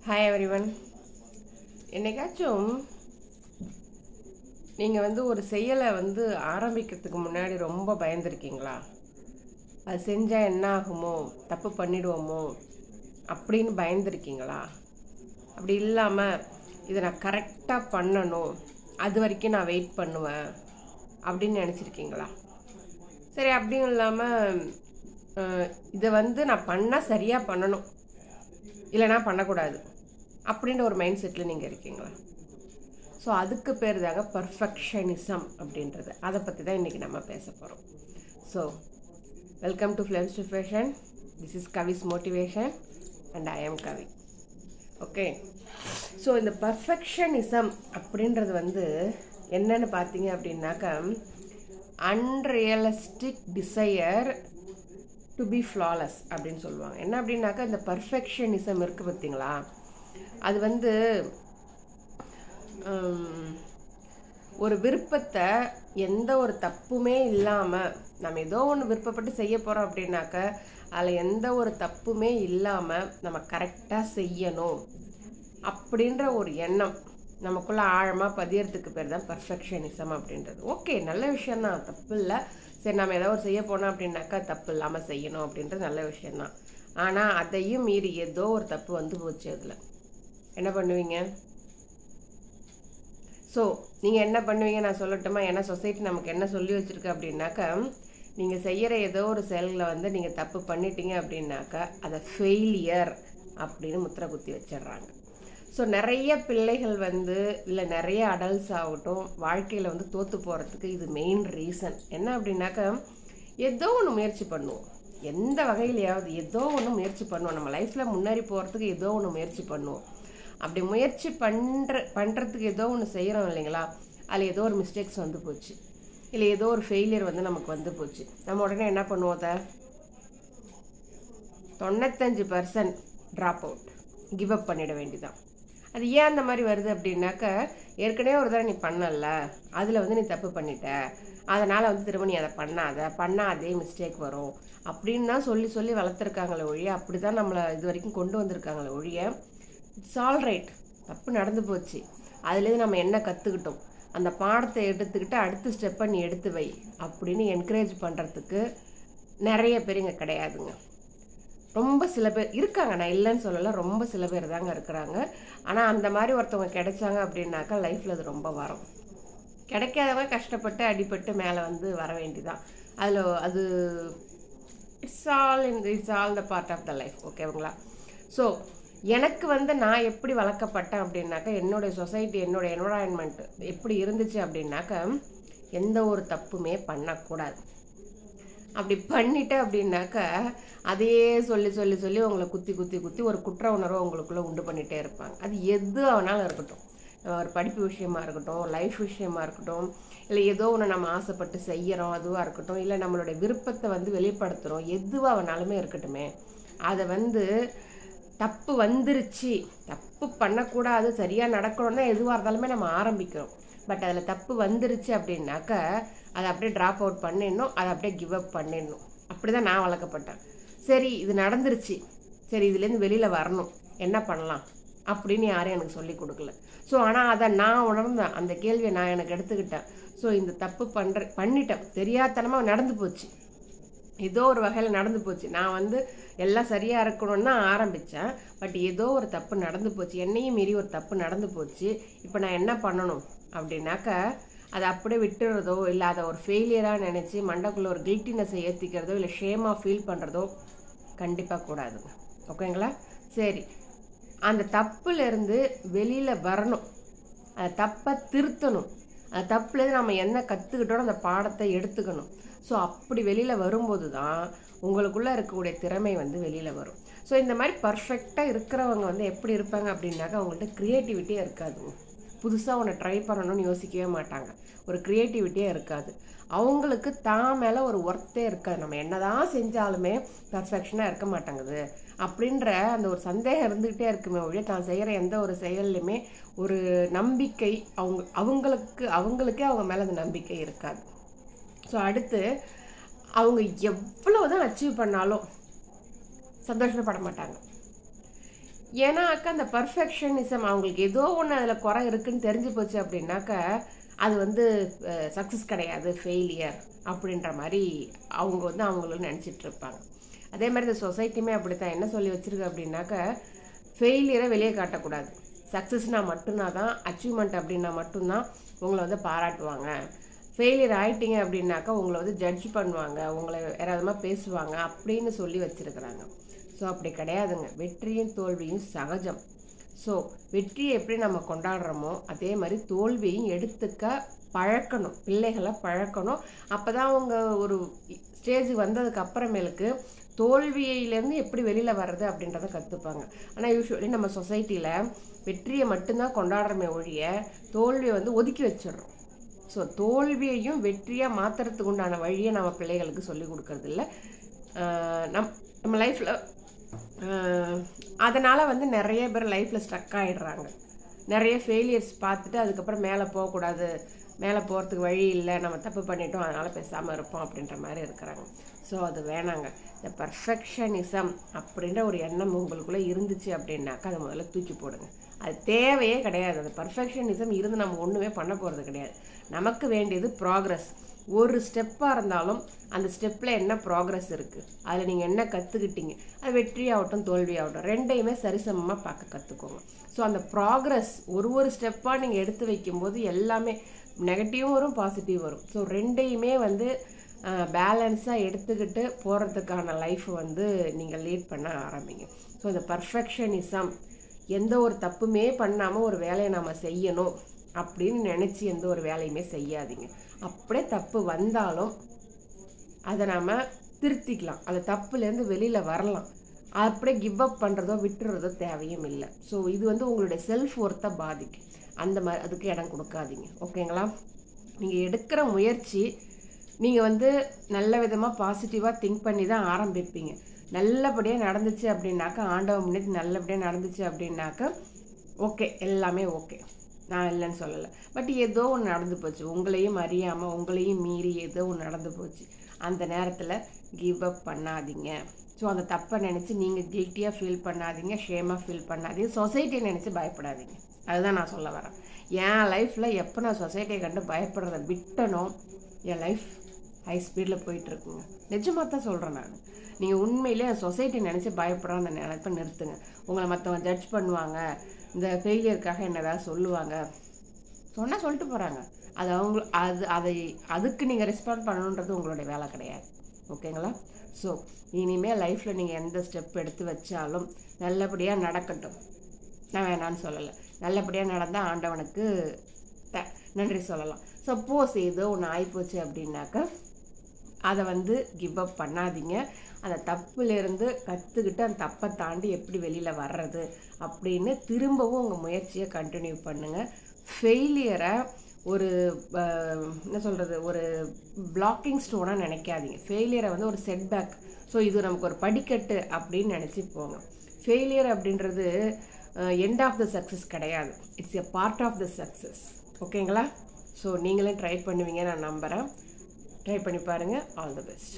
Hi everyone. என்னைக்காச்சும் நீங்கள் ஒரு செயலை ஆரம்பிக்கிறதுக்கு முன்னாடி ரொம்ப பயந்துருக்கீங்களா? அது செஞ்சால் என்ன ஆகுமோ, தப்பு பண்ணிடுவோமோ அப்படின்னு பயந்துருக்கீங்களா? அப்படி இல்லாமல் இதை நான் கரெக்டாக பண்ணணும், அது வரைக்கும் நான் வெயிட் பண்ணுவேன் அப்படின்னு நினச்சிருக்கீங்களா? சரி, அப்படியும் இல்லாமல் இதை நான் பண்ணால் சரியாக பண்ணணும், இல்லைனா பண்ணக்கூடாது அப்படின்ற ஒரு மைண்ட் செட்டில் நீங்கள் இருக்கீங்களா? ஸோ அதுக்கு பேர் தாங்க பர்ஃபெக்ஷனிசம் அப்படின்றது. அதை பற்றி தான் இன்றைக்கி நம்ம பேச போகிறோம். So welcome to films to fashion. This is Kavi's motivation and I am Kavi. Okay, so இந்த பர்ஃபெக்ஷனிசம் அப்படின்றது என்னன்னு பார்த்தீங்க அப்படின்னாக்கா, unrealistic desire to be flawless அப்படின்னு சொல்லுவாங்க. என்ன அப்படின்னாக்கா, இந்த பர்ஃபெக்ஷனிசம் இருக்குது பார்த்தீங்களா, அது ஒரு விருப்பத்தை எந்த ஒரு தப்புமே இல்லாமல், நம்ம ஏதோ ஒன்று விருப்பப்பட்டு செய்ய போகிறோம் அப்படின்னாக்க அதில் எந்த ஒரு தப்புமே இல்லாமல் நம்ம கரெக்டாக செய்யணும் அப்படின்ற ஒரு எண்ணம் நமக்குள்ளே ஆழமாக பதியறதுக்கு பேர் தான் பர்ஃபெக்ஷனிசம் அப்படின்றது. ஓகே, நல்ல விஷயந்தான், தப்பு இல்லை. சரி, நம்ம ஏதோ ஒரு செய்ய போனோம் அப்படின்னாக்கா தப்பு இல்லாமல் செய்யணும் அப்படின்றது நல்ல விஷயந்தான். ஆனால் அதையும் மீறி ஏதோ ஒரு தப்பு போச்சு, அதில் என்ன பண்ணுவீங்க? ஸோ நீங்கள் என்ன பண்ணுவீங்க நான் சொல்லட்டுமா? ஏன்னா சொசைட்டி நமக்கு என்ன சொல்லி வச்சுருக்கு அப்படின்னாக்கா, நீங்கள் செய்கிற ஏதோ ஒரு செயலில் நீங்கள் தப்பு பண்ணிட்டீங்க அப்படின்னாக்கா அதை ஃபெயிலியர் அப்படின்னு முத்திரை குத்தி வச்சிடுறாங்க. ஸோ நிறைய பிள்ளைகள் இல்லை நிறைய அடல்ட்ஸ் ஆகட்டும், வாழ்க்கையில் தோற்று போகிறதுக்கு இது மெயின் ரீசன். என்ன அப்படின்னாக்கா, ஏதோ ஒன்று முயற்சி பண்ணுவோம், எந்த வகையிலையாவது ஏதோ ஒன்று முயற்சி பண்ணுவோம், நம்ம லைஃப்பில் முன்னேறி போகிறதுக்கு ஏதோ ஒன்று முயற்சி பண்ணுவோம். அப்படி முயற்சி பண்ணுறதுக்கு ஏதோ ஒன்று செய்கிறோம் இல்லைங்களா, அதில் ஏதோ ஒரு மிஸ்டேக்ஸ் போச்சு, இல்லை ஏதோ ஒரு ஃபெயிலியர் நமக்கு போச்சு. நம்ம உடனே என்ன பண்ணுவோம்? அதை 95% ட்ராப் அவுட், கிவ் அப் பண்ணிட வேண்டியதான். அது ஏன் அந்த மாதிரி வருது அப்படின்னாக்கா, ஏற்கனவே ஒரு தடவை நீ பண்ணல, அதில் நீ தப்பு பண்ணிட்ட, அதனால் திரும்ப நீ அதை பண்ணால் அதே மிஸ்டேக் வரும் அப்படின்னு தான் சொல்லி சொல்லி வளர்த்துருக்காங்களே ஒழிய, அப்படி தான் நம்மளை இது வரைக்கும் கொண்டு வந்திருக்காங்களே ஒழிய, இட்ஸ் ஆல் ரைட், தப்பு நடந்து போச்சு, அதுலேருந்து நம்ம என்ன கற்றுக்கிட்டோம், அந்த பாடத்தை எடுத்துக்கிட்டு அடுத்த ஸ்டெப்பை நீ எடுத்து வை அப்படின்னு என்கரேஜ் பண்ணுறதுக்கு நிறைய பேர் இங்கே கிடையாதுங்க. ரொம்ப சில பேர் இருக்காங்க, நான் இல்லைன்னு சொல்லலை, ரொம்ப சில பேர் தாங்க இருக்கிறாங்க. ஆனால் அந்த மாதிரி ஒருத்தவங்க கிடைச்சாங்க அப்படின்னாக்கா லைஃப்பில் அது ரொம்ப வரும். கிடைக்காதவங்க கஷ்டப்பட்டு அடிபட்டு மேலே வர வேண்டிதான். அதில் அது it's all the part of the life. ஓகேங்களா? ஸோ எனக்கு நான் எப்படி வளர்க்கப்பட்டேன் அப்படின்னாக்கா, என்னுடைய சொசைட்டி, என்னுடைய என்வரான்மெண்ட் எப்படி இருந்துச்சு அப்படின்னாக்கா, எந்த ஒரு தப்புமே பண்ணக்கூடாது. அப்படி பண்ணிட்டேன் அப்படின்னாக்கா அதையே சொல்லி சொல்லி சொல்லி உங்களை குத்தி குத்தி குத்தி ஒரு குற்ற உணர்வை உங்களுக்குள்ளே உண்டு பண்ணிகிட்டே இருப்பாங்க. அது எது ஆனாலும் இருக்கட்டும், ஒரு படிப்பு விஷயமா இருக்கட்டும், லைஃப் விஷயமா இருக்கட்டும், இல்லை ஏதோ ஒன்று நம்ம ஆசைப்பட்டு செய்கிறோம் அதுவாக இருக்கட்டும், இல்லை நம்மளுடைய விருப்பத்தை வெளிப்படுத்துகிறோம், எதுவாக வேணாலுமே இருக்கட்டுமே, அதை தப்பு வந்துருச்சு, தப்பு பண்ணக்கூடாது, சரியாக நடக்கணும்னா எதுவாக இருந்தாலுமே நம்ம ஆரம்பிக்கிறோம். பட் அதில் தப்பு வந்துருச்சு அப்படின்னாக்கா அதை அப்படியே ட்ராப் அவுட் பண்ணிடணும், அதை அப்படியே கிவ் அப் பண்ணிடணும். அப்படி தான் நான் வளர்க்கப்பட்டேன். சரி, இது நடந்துருச்சு, சரி இதுலேருந்து வெளியில் வரணும், என்ன பண்ணலாம் அப்படின்னு யாரும் எனக்கு சொல்லி கொடுக்கல. ஸோ ஆனால் அதை நான் உணர்ந்தேன், அந்த கேள்வியை நான் எனக்கு எடுத்துக்கிட்டேன். ஸோ இந்த தப்பு பண்ணிட்டேன், தெரியாதனமாக நடந்து போச்சு, ஏதோ ஒரு வகையில் நடந்து போச்சு. நான் எல்லாம் சரியாக இருக்கணும்னு தான் ஆரம்பித்தேன், பட் ஏதோ ஒரு தப்பு நடந்து போச்சு, என்னையும் மீறி ஒரு தப்பு நடந்து போச்சு. இப்போ நான் என்ன பண்ணணும் அப்படின்னாக்கா, அதை அப்படியே விட்டுறதோ, இல்லை அதை ஒரு ஃபெயிலியராக நினச்சி மண்டக்குள்ளே ஒரு கில்ட்டினஸை ஏற்றிக்கிறதோ, இல்லை ஷேமாக ஃபீல் பண்ணுறதோ கண்டிப்பாக கூடாதுங்க. ஓகேங்களா? சரி, அந்த தப்புலேருந்து வெளியில் வரணும், அந்த தப்பை திருத்தணும், அந்த தப்புலேருந்து நம்ம என்ன கற்றுக்கிட்டோம் அந்த பாடத்தை எடுத்துக்கணும். ஸோ அப்படி வெளியில் வரும்போது தான் உங்களுக்குள்ளே இருக்கக்கூடிய திறமை வெளியில் வரும். ஸோ இந்த மாதிரி பர்ஃபெக்டாக இருக்கிறவங்க எப்படி இருப்பாங்க அப்படின்னாக்கா, அவங்கள்ட்ட க்ரியேட்டிவிட்டியே இருக்காதுங்க. புதுசாக ஒன்று ட்ரை பண்ணணும்னு யோசிக்கவே மாட்டாங்க, ஒரு க்ரியேட்டிவிட்டியே இருக்காது. அவங்களுக்கு தான் மேலே ஒரு ஒர்த்தே இருக்காது, நம்ம என்ன தான் செஞ்சாலுமே பர்ஃபெக்ஷனாக இருக்க மாட்டாங்குது அப்படின்ற அந்த ஒரு சந்தேகம் இருந்துக்கிட்டே இருக்குமே ஒழிய, தான் செய்கிற எந்த ஒரு செயல்லையுமே ஒரு நம்பிக்கை அவங்களுக்கே அவங்க மேலே அந்த நம்பிக்கை இருக்காது. ஸோ அடுத்து அவங்க எவ்வளோ தான் அச்சீவ் பண்ணாலும் சந்தோஷப்பட மாட்டாங்க. ஏன்னா அக்கா அந்த பர்ஃபெக்ஷனிசம் அவங்களுக்கு ஏதோ ஒன்று அதில் குறை இருக்குன்னு தெரிஞ்சு போச்சு அப்படின்னாக்கா அது வந்து சக்ஸஸ் கிடையாது, ஃபெயிலியர் அப்படின்ற மாதிரி அவங்க வந்து அவங்களும் நினச்சிட்டு இருப்பாங்க. அதே மாதிரி இந்த சொசைட்டியுமே அப்படித்தான் என்ன சொல்லி வச்சிருக்கு அப்படின்னாக்கா ஃபெயிலியரை வெளியே காட்டக்கூடாது, சக்ஸஸ்னா மட்டும்னா தான், அச்சீவ்மெண்ட் அப்படின்னா மட்டும்தான் உங்களை வந்து பாராட்டுவாங்க. ஃபெயிலியர் ஆகிட்டீங்க அப்படின்னாக்கா உங்களை வந்து ஜட்ஜ் பண்ணுவாங்க, உங்களை யாராவதுமா பேசுவாங்க அப்படின்னு சொல்லி வச்சுருக்குறாங்க. ஸோ அப்படி கிடையாதுங்க. வெற்றியும் தோல்வியும் சகஜம். ஸோ வெற்றியை எப்படி நம்ம கொண்டாடுறோமோ அதே மாதிரி தோல்வியும் எடுத்துக்க பழக்கணும், பிள்ளைகளை பழக்கணும். அப்போ தான் அவங்க ஒரு ஸ்டேஜ் வந்ததுக்கு அப்புறமேலுக்கு தோல்வியிலேருந்து எப்படி வெளியில் வர்றது அப்படின்றத கற்றுப்பாங்க. ஆனால் யூஸ்வலி நம்ம சொசைட்டியில் வெற்றியை மட்டும்தான் கொண்டாடுறோமே ஒழிய தோல்வியை வந்து ஒதுக்கி வச்சிடுறோம். ஸோ தோல்வியையும் வெற்றியாக மாற்றுறதுக்கு உண்டான வழியை நம்ம பிள்ளைகளுக்கு சொல்லி கொடுக்கறது இல்லை. நம்ம லைஃப்பில் அதனால் வந்து நிறைய பேர் லைஃப்பில் ஸ்ட்ரக் ஆகிடுறாங்க. நிறைய ஃபெயிலியர்ஸ் பார்த்துட்டு அதுக்கப்புறம் மேலே போகக்கூடாது, மேலே போகிறதுக்கு வழி இல்லை, நம்ம தப்பு பண்ணிட்டோம் அதனால் பேசாமல் இருப்போம் அப்படின்ற மாதிரி இருக்கிறாங்க. ஸோ அது வேணாங்க. இந்த பர்ஃபெக்ஷனிசம் அப்படின்ற ஒரு எண்ணம் உங்களுக்குள்ளே இருந்துச்சு அப்படின்னாக்கா அதை முதல்ல தூக்கி போடுங்க. அது தேவையே கிடையாது. அந்த பர்ஃபெக்ஷனிசம் இருந்து நம்ம ஒன்றுமே பண்ண போகிறது கிடையாது. நமக்கு வேண்டியது ப்ராக்ரஸ். ஒரு ஸ்டெப்பாக இருந்தாலும் அந்த ஸ்டெப்பில் என்ன ப்ராக்ரஸ் இருக்குது, அதில் நீங்கள் என்ன கற்றுக்கிட்டீங்க, அது வெற்றியாகட்டும் தோல்வியாகட்டும் ரெண்டையுமே சரிசமமாக பார்க்க கற்றுக்கோங்க. ஸோ அந்த ப்ராக்ரஸ் ஒரு ஸ்டெப்பாக நீங்கள் எடுத்து வைக்கும்போது எல்லாமே நெகட்டிவும் வரும் பாசிட்டிவ் வரும். ஸோ ரெண்டையுமே வந்து பேலன்ஸாக எடுத்துக்கிட்டு போகிறதுக்கான லைஃப் வந்து நீங்கள் லீட் பண்ண ஆரம்பிங்க. ஸோ இந்த பர்ஃபெக்ஷனிசம் எந்த ஒரு தப்புமே பண்ணாமல் ஒரு வேலையை நம்ம செய்யணும் அப்படின்னு நினச்சி எந்த ஒரு வேலையுமே செய்யாதீங்க. அப்படியே தப்பு வந்தாலும் அதை நாம் திருத்திக்கலாம், அந்த தப்புலேருந்து வெளியில் வரலாம். அப்படியே கிவ் அப் பண்ணுறதோ விட்டுறதோ தேவையும் இல்லை. ஸோ இது வந்து உங்களுடைய செல்ஃப் ஒர்த்தை பாதிக்கும். அந்த மாதிரி அதுக்கு இடம் கொடுக்காதீங்க. ஓகேங்களா? நீங்கள் எடுக்கிற முயற்சி நீங்கள் வந்து நல்ல விதமாக பாசிட்டிவாக திங்க் பண்ணி தான் ஆரம்பிப்பீங்க. நல்லபடியாக நடந்துச்சு அப்படின்னாக்கா, ஆண்டவன் முன்னாடி நல்லபடியாக நடந்துச்சு அப்படின்னாக்கா ஓகே, எல்லாமே ஓகே, நான் இல்லைன்னு சொல்லலை. பட் ஏதோ ஒன்று நடந்து போச்சு, உங்களையும் அறியாமல் உங்களையும் மீறி ஏதோ ஒன்று நடந்து போச்சு. அந்த நேரத்தில் கிவ் அப் பண்ணாதீங்க. ஸோ அந்த தப்பை நினச்சி நீங்கள் கில்ட்டியாக ஃபீல் பண்ணாதீங்க, ஷேமாக ஃபீல் பண்ணாதீங்க, சொசைட்டியை நினச்சி பயப்படாதீங்க. அதுதான் நான் சொல்ல வரேன். என் லைஃப்பில் எப்போ நான் சொசைட்டியை கண்டு பயப்படுறத விட்டனோ என் லைஃப் ஹை ஸ்பீடில் போயிட்டுருக்குங்க. நிஜமாக தான் சொல்கிறேன் நான். நீங்கள் உண்மையிலே சொசைட்டி நினச்சி பயப்படுற அந்த நினைப்பை நிறுத்துங்க. உங்களை மற்றவங்க ஜட்ஜ் பண்ணுவாங்க, இந்த ஃபெயிலியருக்காக என்ன ஏதாவது சொல்லுவாங்க, சொன்னால் சொல்லிட்டு போகிறாங்க. அது அதுக்கு நீங்கள் ரெஸ்பாண்ட் பண்ணணுன்றது உங்களுடைய வேலை கிடையாது. ஓகேங்களா? ஸோ இனிமேல் லைஃப்பில் நீங்கள் எந்த ஸ்டெப் எடுத்து வச்சாலும் நல்லபடியாக நடக்கட்டும். நான் வேணான்னு சொல்லலை, நல்லபடியாக நடந்தால் ஆண்டவனுக்கு நன்றி சொல்லலாம். சப்போஸ் ஏதோ ஒன்று ஆகிப்போச்சு அப்படின்னாக்கா அதை வந்து கிவ் அப் பண்ணாதீங்க. அந்த தப்புலேருந்து கற்றுக்கிட்டு அந்த தப்பை தாண்டி எப்படி வெளியில் வர்றது அப்படின்னு திரும்பவும் உங்கள் முயற்சியை கண்டினியூ பண்ணுங்கள். ஃபெயிலியரை ஒரு என்ன சொல்கிறது, ஒரு பிளாக்கிங் ஸ்டோனாக நினைக்காதீங்க. ஃபெயிலியரை வந்து ஒரு செட்பேக், ஸோ இது நமக்கு ஒரு படிக்கட்டு அப்படின்னு நினச்சி போங்க. ஃபெயிலியர் அப்படின்றது எண்ட் ஆஃப் த சக்ஸஸ் கிடையாது, it's a part of the success. ஓகேங்களா? ஸோ நீங்களே ட்ரை பண்ணுவீங்க நான் நம்புகிறேன். ட்ரை பண்ணி பாருங்கள். All the best.